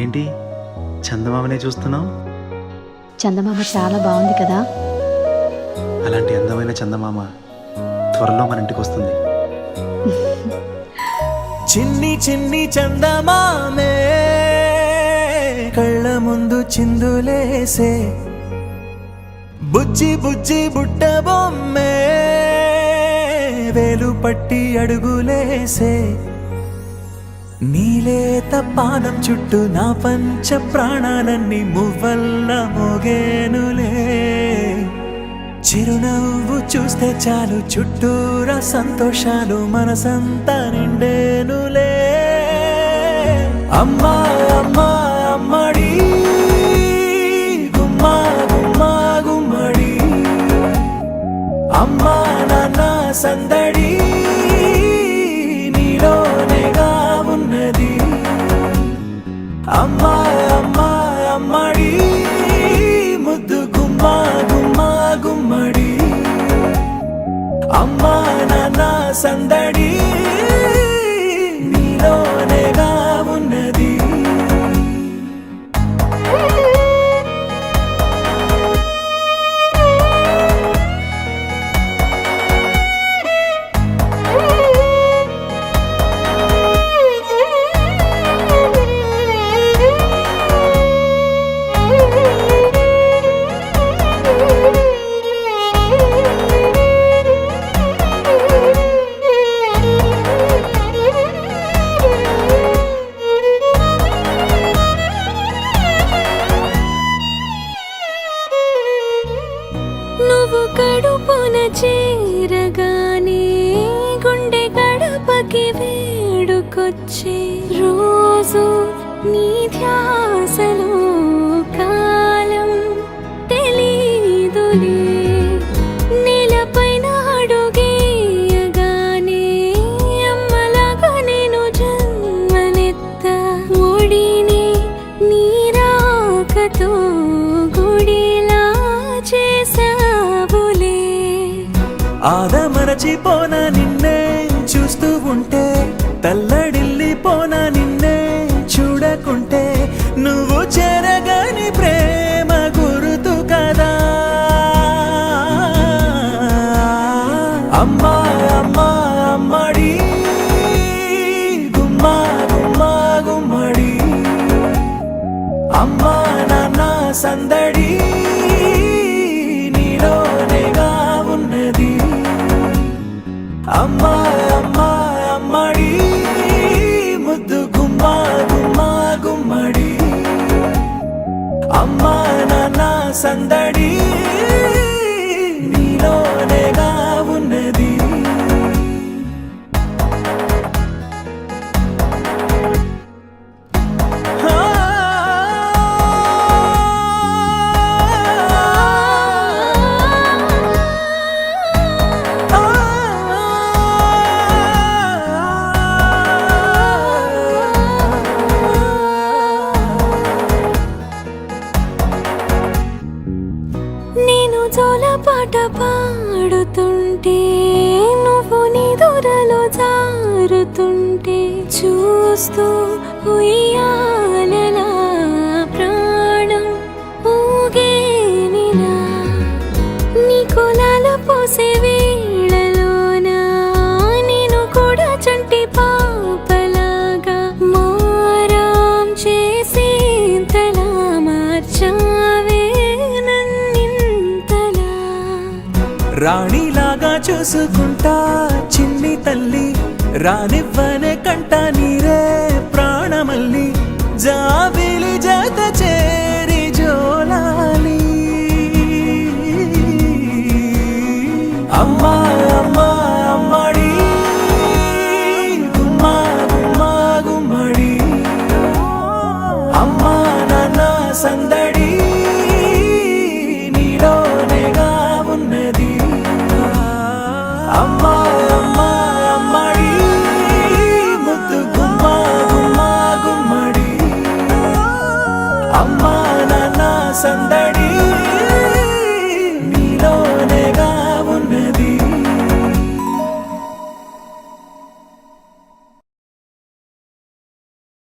ఏంటి చందమామనే చూస్తున్నావు? చందమామ చాలా బాగుంది కదా. అలాంటి అందమైన చందమామ త్వరలో మన ఇంటికి వస్తుంది. చిన్ని చిన్ని చందమామే కళ్ళ ముందు చిందులేసే, బుజ్జి బుజ్జి బుట్ట బొమ్మే వేలు పట్టి అడుగులేసే, నీలేత పాదం చుట్టూ నా పంచ ప్రాణాలన్నీ మువ్వల్ల మోగేనులే, చిరునవ్వు చూస్తే చాలు చుట్టూరా సంతోషాలు మనసంతా నిండేనులే. అమ్మా అమ్మా అమ్మడి గుమ్మా గుమ్మా గుమ్మడి, అమ్మా నాన్న సందడి నీలోనేగా ఉన్నది. అమ్మా అమ్మా అమ్మడి ముద్దు గుమ్మా గుమ్మా గుమ్మడి, అమ్మా నాన్న సందడి నీలోనేగా ఉన్నది. నువ్వు కడుపున చేరగానే గుండె గడపకి వేడుకొచ్చే, రోజు నీ ధ్యాసలో కాలం తెలీదులే, నేలపైన అడుగేయగానే అమ్మలాగా నేను జన్మనెత్త, ఒడిని నీ రాకతో గుడిలా చేసావులే. ఆదమరచిపోన నిన్నే చూస్తూ ఉంటే, తల్లడిల్లిపోన నిన్నే చూడకుంటే, నువ్వు చెరగని ప్రేమ గురుతు కదా. అమ్మా అమ్మా అమ్మడి గుమ్మా గుమ్మా గుమ్మడి, అమ్మా నాన్న సందడి నీలోనేగా ఉన్నది. అమ్మా అమ్మా అమ్మడి ముద్దు గుమ్మా గుమ్మా గుమ్మడి, అమ్మా నాన్న సందడి నీలోనేగా ఉన్నది. నేను జోలపాట పాడుతుంటే, నువ్వు నీ దూరలో జారుతుంటే, చూస్తూ ఉయ్యాలలా ప్రాణం ఊగేనిలా, నీ కులాలు పోసే వేళలోనా నేను కూడా చంటి పాపలాగా మారాం చేసి తలా మార్చావే. రాణిలాగా చూసుకుంటా చిన్ని తల్లి, రానివ్వనే కంట నీరే ప్రాణమల్లి, జాబిలి జత చేరి జోలాలి. అమ్మా అమ్మా అమ్మడి గుమ్మా గుమ్మా గుమ్మడి, అమ్మా నాన్న సందడి నీలోనేగా ఉన్నది. అమ్మా అమ్మా అమ్మడి ముద్దు గుమ్మా గుమ్మా గుమ్మడి, అమ్మా నాన్న సందడి